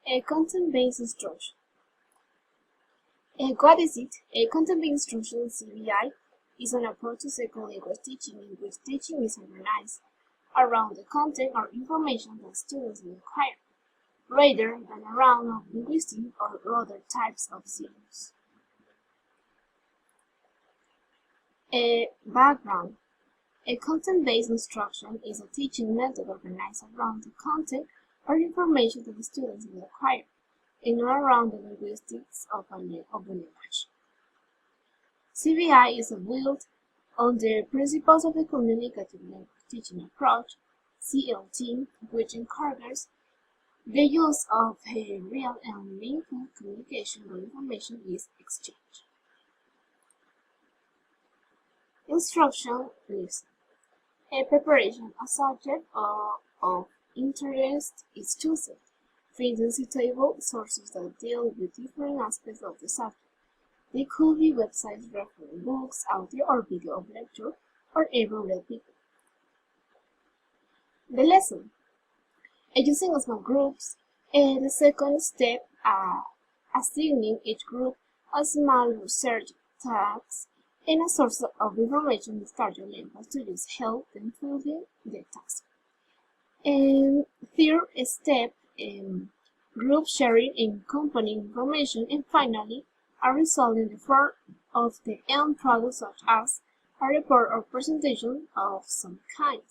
A content-based instruction. What is it? A content-based instruction (CBI) is an approach to second language teaching in which teaching is organized around the content or information that students will acquire, rather than around of linguistic or other types of symbols. A background. A content-based instruction is a teaching method organized around the content or information that the students will acquire, and not around the linguistics of the language. CBI is built on the principles of the communicative language teaching approach, CLT, which encourages the use of a real and meaningful communication where information is exchanged. Instruction list. A preparation, a subject of interest is chosen. Freedom citable sources that deal with different aspects of the subject. They could be websites referring books, audio or video of lecture, or everyday people. The lesson. Using small groups. The second step, assigning each group a small research task and a source of information in target language to use help them fulfill the task. And third step, group sharing and combining information, and finally, a result in the form of the end product such as a report or presentation of some kind.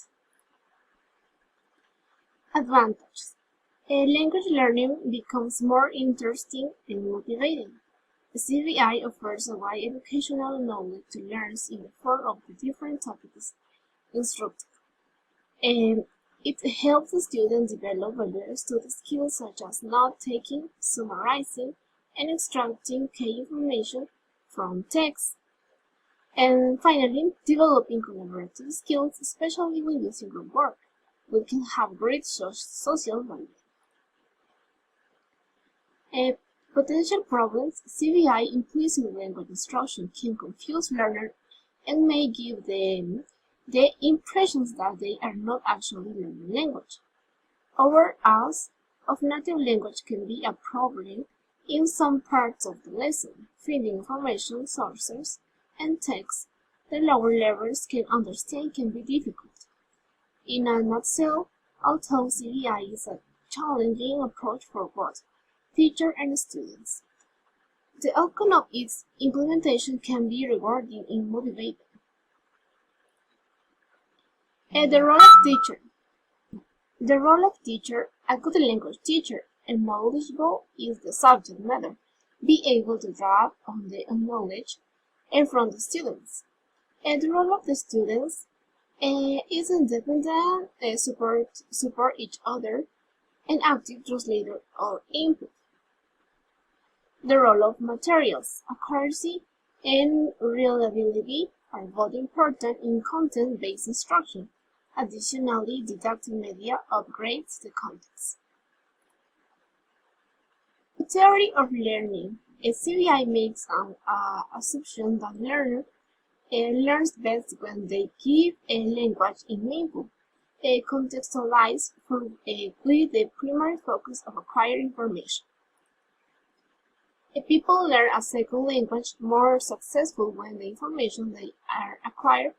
Advantages. Language learning becomes more interesting and motivating. The CBI offers a wide educational knowledge to learners in the form of the different topics instructed. It helps the students develop their study skills such as note-taking, summarizing, and extracting key information from text. And finally, developing collaborative skills, especially when using group work, which can have great social value. Potential problems. CBI implicit language instruction can confuse learners and may give them the impressions that they are not actually learning language. Overuse of native language can be a problem in some parts of the lesson. Finding information sources and text that lower levels can understand can be difficult. In a nutshell, although CBI is a challenging approach for both teachers and students, the outcome of its implementation can be rewarding and motivating. The role of teacher. The role of teacher, a good language teacher and knowledgeable is the subject matter, be able to draw on the knowledge from the students. The role of the students is independent, support each other, and active translator or input. The role of materials, accuracy, and reliability are both important in content-based instruction. Additionally, didactic media upgrades the context. The theory of learning. A CBI makes an assumption that learner learns best when they give a language in input, contextualized with the primary focus of acquiring information. People learn a second language more successful when the information they are acquired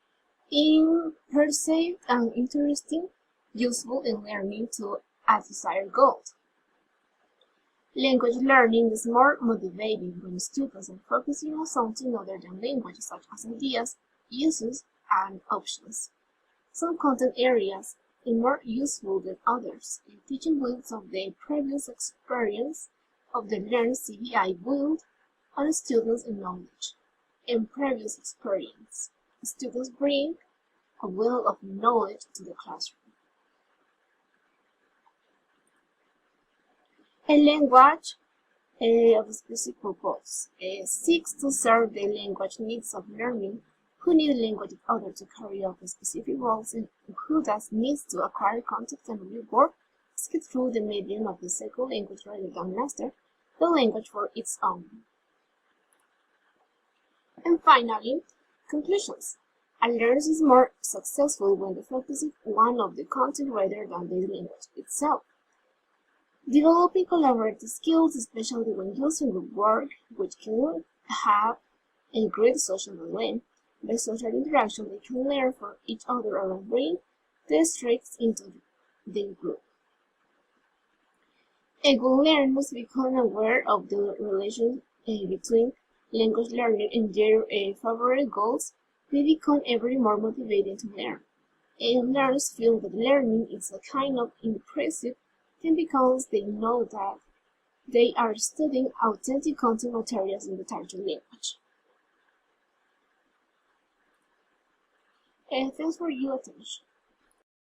is perceived and interesting, useful, and learning to a desired goal. Language learning is more motivating when students are focusing on something other than language, such as ideas, uses, and options. Some content areas are more useful than others, and teaching builds on the previous experience of the learned CBI build on students' knowledge and previous experience. Students bring a wealth of knowledge to the classroom. A language of specific purpose seeks to serve the language needs of learning who need language in order to carry out specific roles and who thus needs to acquire context and reward skip through the medium of the second language rather than master the language for its own. And finally, conclusions. A learner is more successful when the focus is one of the content rather than the language itself. Developing collaborative skills, especially when using group work, which can have a great social element. By social interaction, they can learn from each other and bring the strengths into the group. A good learner must become aware of the relation between language learning and their favorite goals. They become ever more motivated to learn. And learners feel that learning is a kind of impressive thing because they know that they are studying authentic content materials in the target language. Thanks for your attention.